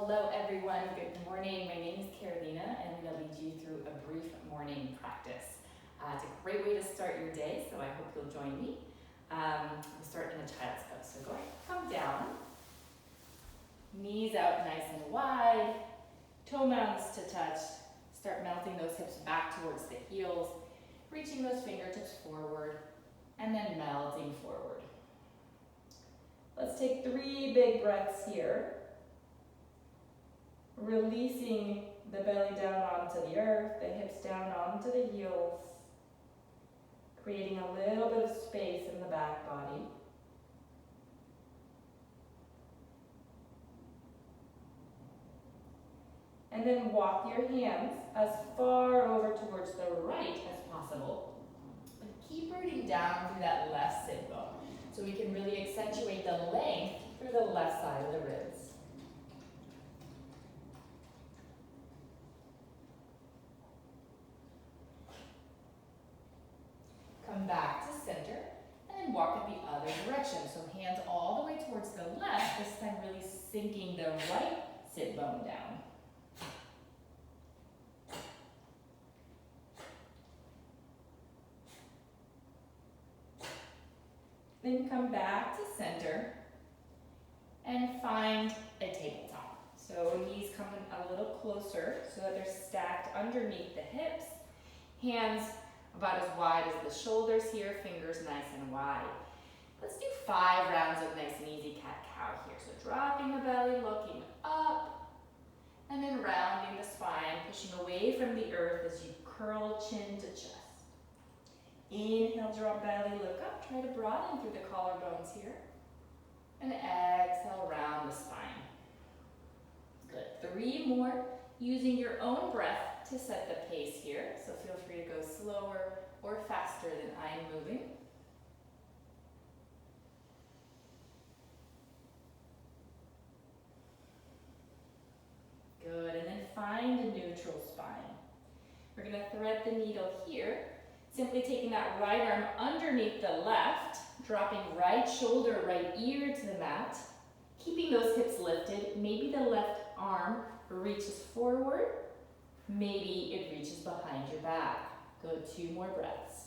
Hello everyone, good morning. My name is Carolina and I'm going to lead you through a brief morning practice. It's a great way to start your day, so I hope you'll join me. We'll start in a child's pose. So go ahead, come down, knees out nice and wide, toe mounds to touch. Start melting those hips back towards the heels, reaching those fingertips forward, and then melting forward. Let's take 3 big breaths here. Releasing the belly down onto the earth, the hips down onto the heels, creating a little bit of space in the back body. And then walk your hands as far over towards the right as possible. And keep rooting down through that left sit bone, so we can really accentuate the length through the left side of the ribs. Come back to center, and then walk in the other direction. So hands all the way towards the left, this time really sinking the right sit bone down. Then come back to center and find a tabletop. So knees come a little closer so that they're stacked underneath the hips. Hands about as wide as the shoulders here, fingers nice and wide. Let's do 5 rounds of nice and easy cat-cow here. So dropping the belly, looking up, and then rounding the spine, pushing away from the earth as you curl chin to chest. Inhale, draw belly, look up, try to broaden through the collarbones here. And exhale, round the spine. Good, 3 more, using your own breath to set the pace here. So feel free to go slower or faster than I'm moving. Good, and then find a neutral spine. We're gonna thread the needle here, simply taking that right arm underneath the left, dropping right shoulder, right ear to the mat, keeping those hips lifted. Maybe the left arm reaches forward, maybe it reaches behind your back. Good, 2 more breaths.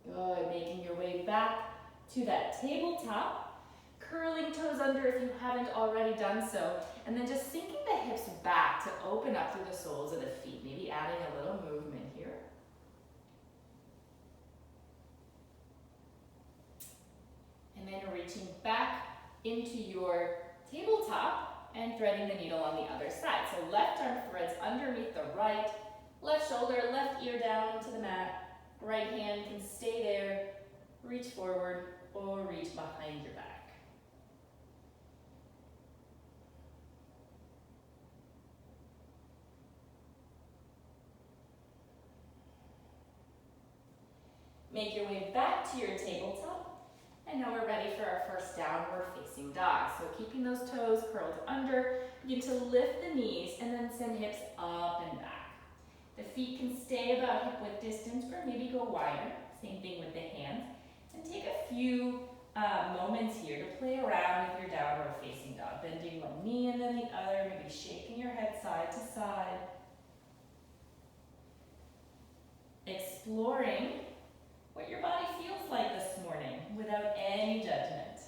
Good, making your way back to that tabletop, curling toes under if you haven't already done so, and then just sinking the hips back to open up through the soles of the feet, maybe adding a little movement here. And then reaching back into your tabletop and threading the needle on the other side. So left arm threads underneath the right, left shoulder, left ear down to the mat. Right hand can stay there, reach forward, or reach behind your back. Make your way back to your tabletop. And now we're ready for our first downward facing dog. So keeping those toes curled under, begin to lift the knees and then send hips up and back. The feet can stay about hip width distance or maybe go wider. Same thing with the hands. And take a few moments here to play around with your downward facing dog. Bending one knee and then the other, maybe shaking your head side to side. Exploring what your body feels like this morning without any judgment.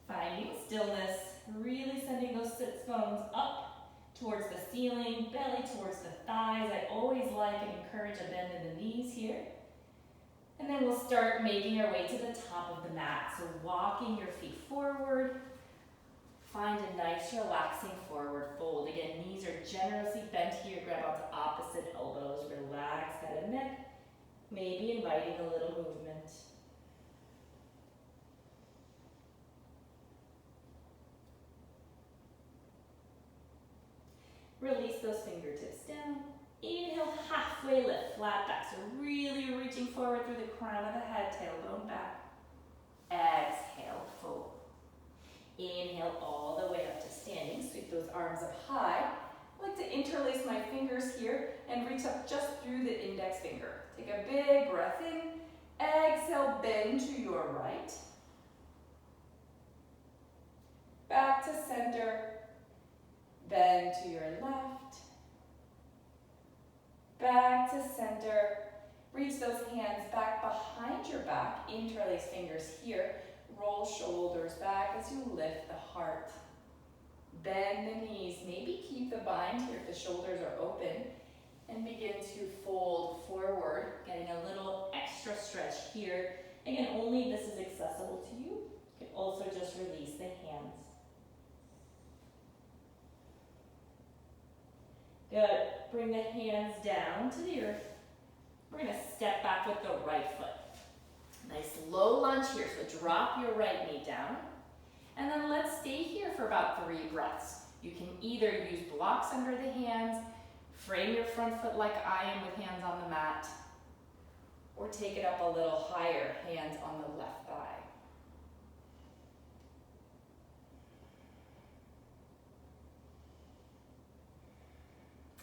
Finding stillness, really sending those sit bones up towards the ceiling, belly towards the thighs. I always like and encourage a bend in the knees here. And then we'll start making our way to the top of the mat. So walking your feet forward, find a nice relaxing forward fold. Again, knees are generously bent here. Grab onto opposite elbows, relax head and neck. Maybe inviting a little movement. Release those fingertips down. Inhale, halfway lift, flat back. So really reaching forward through the crown of the head, tailbone back. Exhale, fold. Inhale all the way up to standing. Sweep those arms up high. I like to interlace my fingers here and reach up just through the index finger. Take a big breath in Exhale, bend to your right. Back to center. Bend to your left. Back to center. Reach those hands back behind your back. Interlace fingers here. Roll shoulders back as you lift the heart. Bend the knees. Maybe keep the bind here if the shoulders are open. And begin to fold forward, getting a little extra stretch here. Again, only this is accessible to you. You can also just release the hands. Good. Bring the hands down to the earth. We're going to step back with the right foot. Nice low lunge here, so drop your right knee down. And then let's stay here for about 3 breaths. You can either use blocks under the hands, frame your front foot like I am with hands on the mat, or take it up a little higher, hands on the left thigh.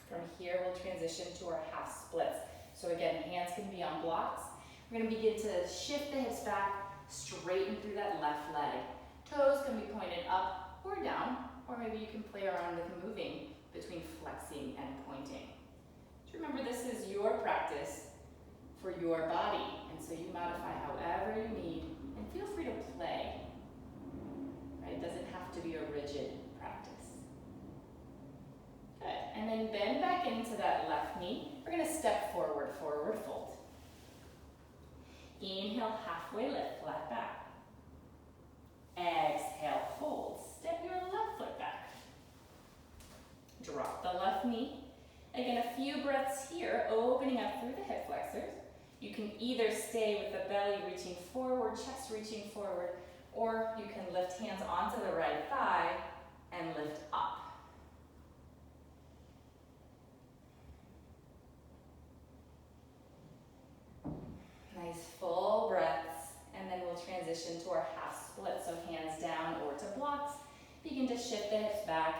From here, we'll transition to our half splits. So again, hands can be on blocks. We're going to begin to shift the hips back, straighten through that left leg. Toes can be pointed up or down, or maybe you can play around with moving between flexing and pointing. Just remember, this is your practice for your body, and so you modify however you need, and feel free to play. Right? It doesn't have to be a rigid practice. Good. And then bend back into that left knee. We're going to step forward, forward fold. Inhale, halfway lift, flat back. Exhale, fold. Step your left foot back. Drop the left knee. Again, a few breaths here, opening up through the hip flexors. You can either stay with the belly reaching forward, chest reaching forward, or you can lift hands onto the right thigh and lift up. Nice full breaths, and then we'll transition to our half split, so hands down or to blocks. Begin to shift the hips back,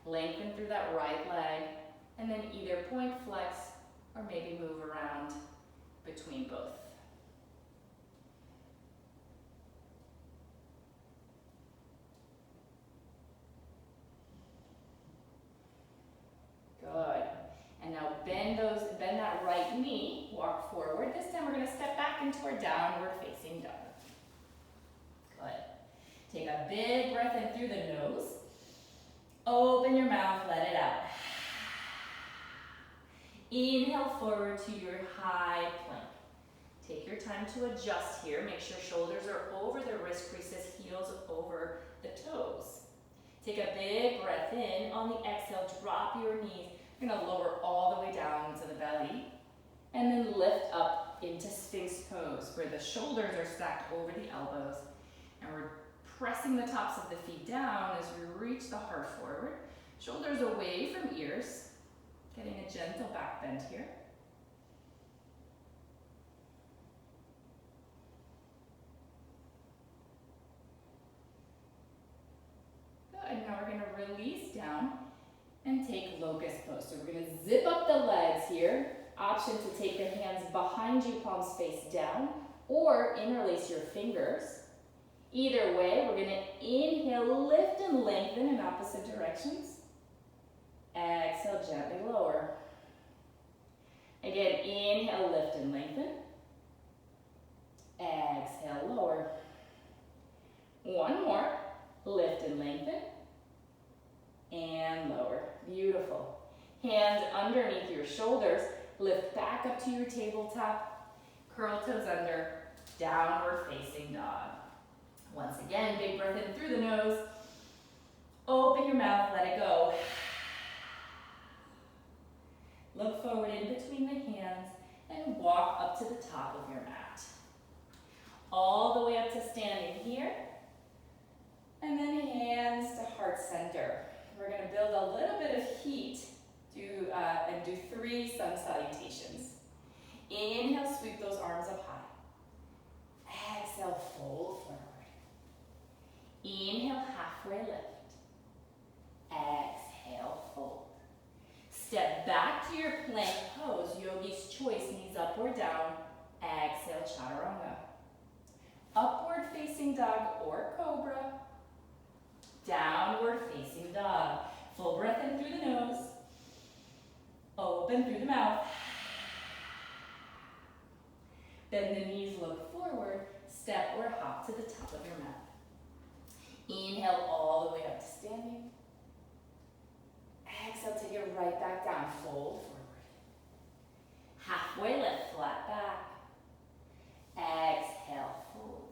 lengthen through that right leg, and then either point flex or maybe move around between both. Good. And now bend that right knee, walk forward. This time we're going to step back into our downward facing dog. Good. Take a big breath in through the nose. Open your mouth, let it out. Inhale forward to your high plank. Take your time to adjust here. Make sure shoulders are over the wrist creases, heels over the toes. Take a big breath in. On the exhale, drop your knees. You're going to lower all the way down into the belly. And then lift up into Sphinx pose, where the shoulders are stacked over the elbows. And we're pressing the tops of the feet down as we reach the heart forward. Shoulders away from ears. Getting a gentle back bend here. Good. Now we're going to release down and take locust pose. So we're going to zip up the legs here. Option to take the hands behind you, palms face down, or interlace your fingers. Either way, we're going to inhale, lift and lengthen in opposite directions. Exhale, gently lower. Again, inhale, lift and lengthen. Exhale, lower. One more. Lift and lengthen. And lower. Beautiful. Hands underneath your shoulders. Lift back up to your tabletop. Curl toes under. Downward facing dog. Once again, big breath in through the nose. Open your mouth, let it go. Look forward in between the hands and walk up to the top of your mat. All the way up to standing here. And then hands to heart center. We're going to build a little bit of heat and do 3 sun salutations. Inhale, sweep those arms up high. Exhale, fold forward. Inhale, halfway lift. Exhale, fold. Step back to your plank pose, yogi's choice, knees up or down. Exhale, chaturanga. Upward facing dog or cobra. Downward facing dog. Full breath in through the nose. Open through the mouth. Bend the knees, look forward. Step or hop to the top of your mat. Inhale all the way up to standing. Exhale, take it right back down. Fold forward. Halfway lift, flat back. Exhale, fold.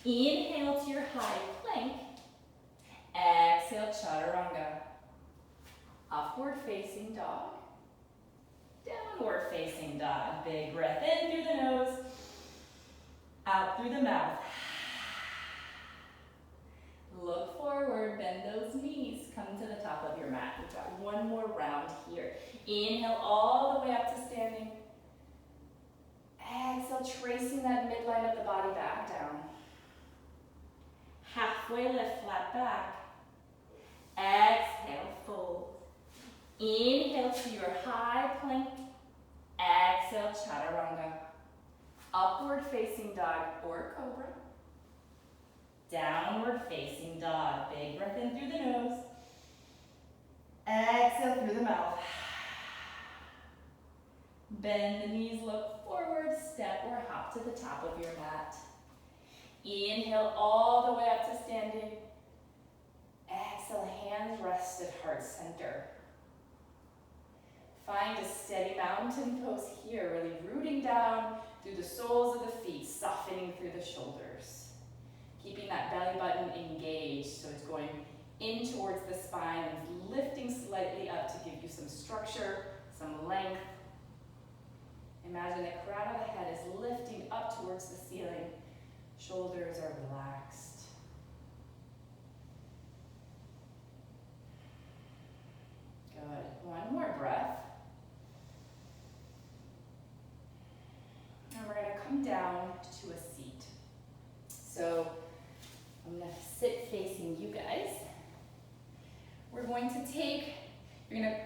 Inhale to your high plank. Exhale, chaturanga. Upward facing dog. Downward facing dog. Big breath in through the nose. Out through the mouth. Look forward, bend those knees. Come to the top of your mat. We've got one more round here. Inhale all the way up to standing. Exhale, tracing that midline of the body back down. Halfway lift, flat back. Exhale, fold. Inhale to your high plank. Exhale, chaturanga. Upward facing dog or cobra. Downward facing dog. Big breath in through the nose. Exhale through the mouth. Bend the knees, look forward, step or hop to the top of your mat. Inhale all the way up to standing. Exhale, hands rest at heart center. Find a steady mountain pose here, really rooting down through the soles of the feet, softening through the shoulders. Keeping that belly button engaged, so it's going in towards the spine and lifting slightly up to give you some structure, some length. Imagine the crown of the head is lifting up towards the ceiling. Shoulders are relaxed. Good. One more breath. And we're going to come down to a seat. So I'm going to sit facing you guys. We're going to take, you're going to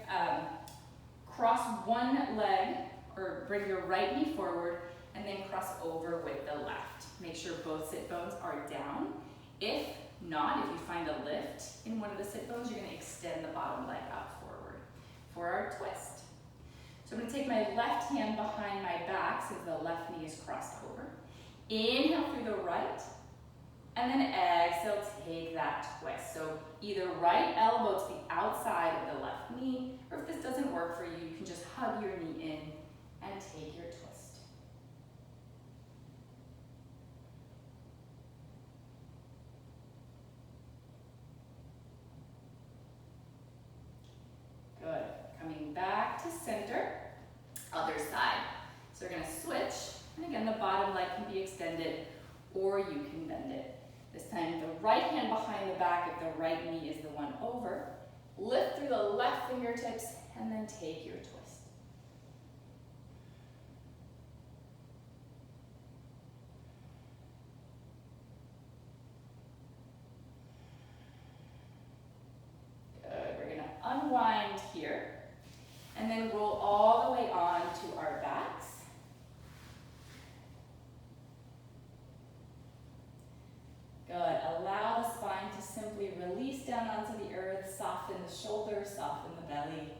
cross one leg, or bring your right knee forward, and then cross over with the left. Make sure both sit bones are down. If not, if you find a lift in one of the sit bones, you're going to extend the bottom leg out forward for our twist. So I'm going to take my left hand behind my back so the left knee is crossed over. Inhale through the right, and then exhale, take that twist. So either right elbow to the outside of the left knee, or if this doesn't work for you, you can just hug your knee in and take your twist. Good. Coming back to center, other side. So we're going to switch, and again, the bottom leg can be extended, or you can bend it. This time, the right hand behind the back if the right knee is the one over. Lift through the left fingertips, and then take your twist. Good. We're going to unwind here, and then roll all the way on to our backs. Good. Allow the spine to simply release down onto the earth, soften the shoulders, soften the belly,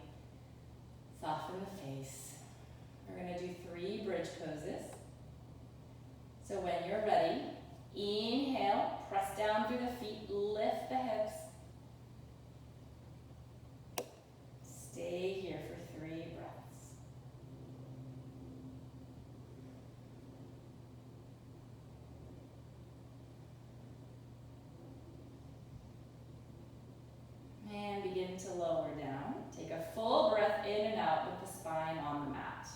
soften the face. We're going to do 3 bridge poses. So when you're ready, inhale, press down through the feet, lift the hips. Stay here for 3 breaths. And begin to lower down. Take a full breath in and out with the spine on the mat.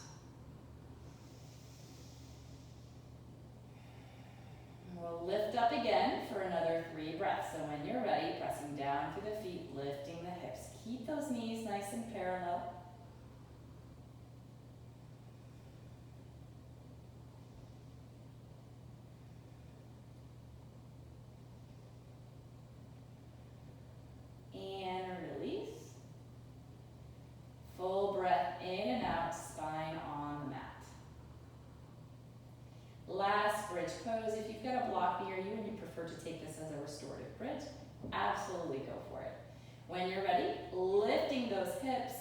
We'll lift up again for another 3 breaths. So when you're ready, pressing down through the feet, lifting the hips. Keep those knees nice and parallel. And release. Full breath in and out, spine on the mat. Absolutely go for it. When you're ready, lifting those hips.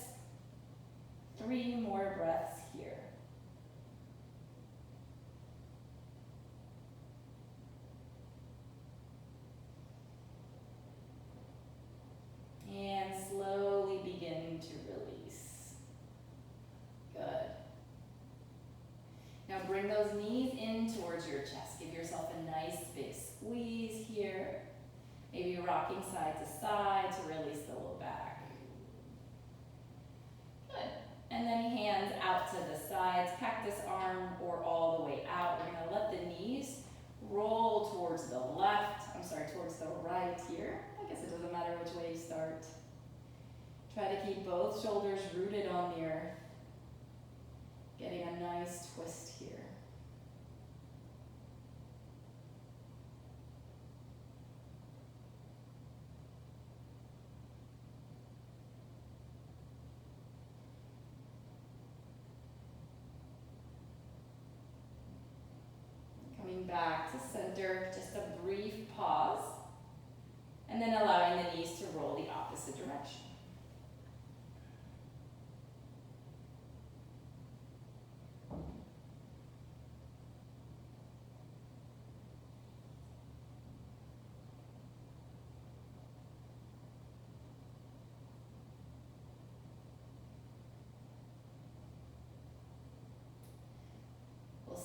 3 more breaths here. And slowly begin to release. Good. Now bring those knees in towards your chest. Give yourself a nice big squeeze here. Maybe rocking side to side to release the low back. Good. And then hands out to the sides, cactus arm or all the way out. We're gonna let the knees roll towards the towards the right here. I guess it doesn't matter which way you start. Try to keep both shoulders rooted on the earth. Getting a nice twist here. Coming back to center, just a brief pause, and then allowing the knees to roll the opposite direction.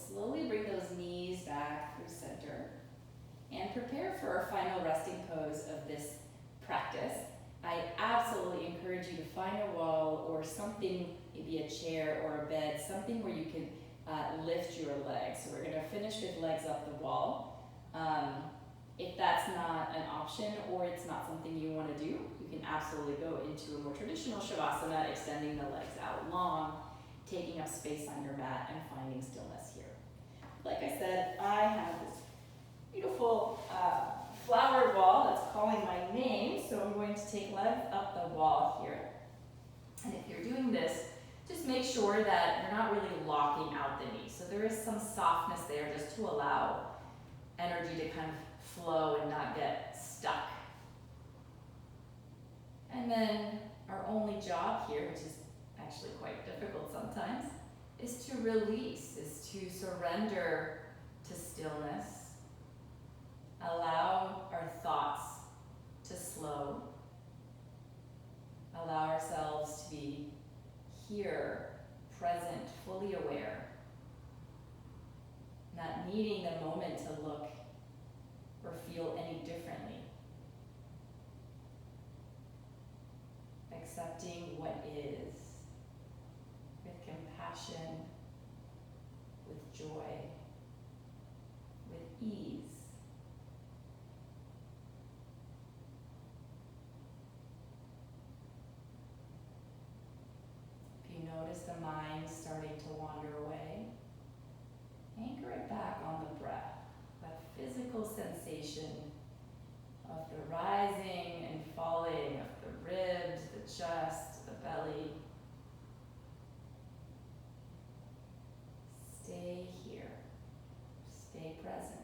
Slowly bring those knees back through center and prepare for our final resting pose of this practice. I absolutely encourage you to find a wall or something, maybe a chair or a bed, something where you can lift your legs. So we're going to finish with legs up the wall. If that's not an option or it's not something you want to do, you can absolutely go into a more traditional shavasana, extending the legs out long, taking up space on your mat and finding stillness here. Like I said, I have this beautiful flowered wall that's calling my name, so I'm going to take legs up the wall here. And if you're doing this, just make sure that you're not really locking out the knees. So there is some softness there just to allow energy to kind of flow and not get stuck. And then our only job here, which is actually quite difficult sometimes, is to release, is to surrender to stillness. Allow our thoughts to slow. Allow ourselves to be here, present, fully aware. Not needing the moment to look or feel any differently. Accepting what is. With compassion, with joy, with ease. If you notice the mind starting to wander away, anchor it back on the breath, that physical sensation of the rising and falling of the ribs, the chest, the belly. Stay here. Stay present.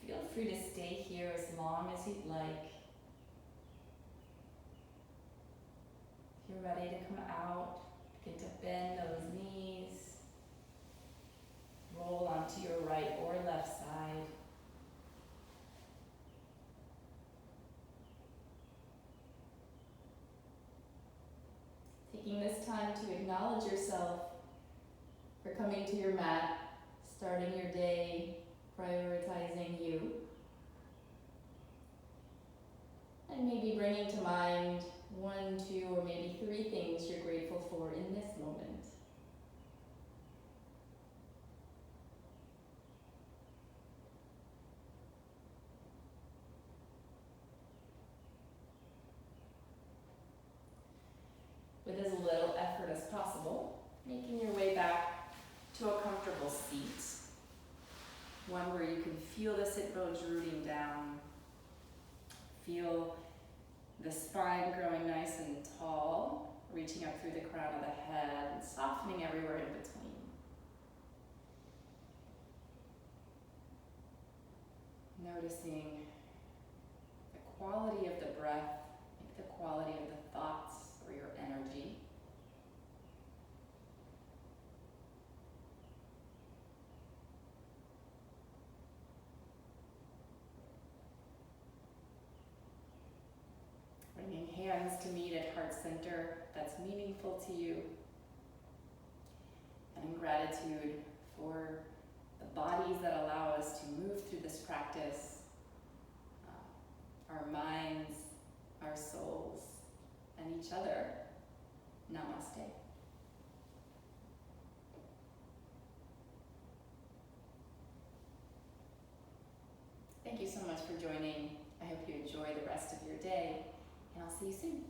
Feel free to stay here as long as you'd like. If you're ready to come out, begin to bend those knees. Roll onto your right or left side. Taking this time to acknowledge yourself for coming to your mat, starting your day prioritizing you. And maybe bringing to mind 1, 2, or maybe 3 things you're grateful for in this moment. With as little effort as possible, making your way back to a comfortable seat. One where you can feel the sit bones rooting down. Feel the spine growing nice and tall, reaching up through the crown of the head and softening everywhere in between. Noticing the quality of the breath, maybe the quality of the thoughts or your energy. Bringing hands to meet at heart center that's meaningful to you. And in gratitude for the bodies that allow us to move through this practice, our minds, our souls, and each other. Namaste. Thank you so much for joining. I hope you enjoy the rest of your day, and I'll see you soon.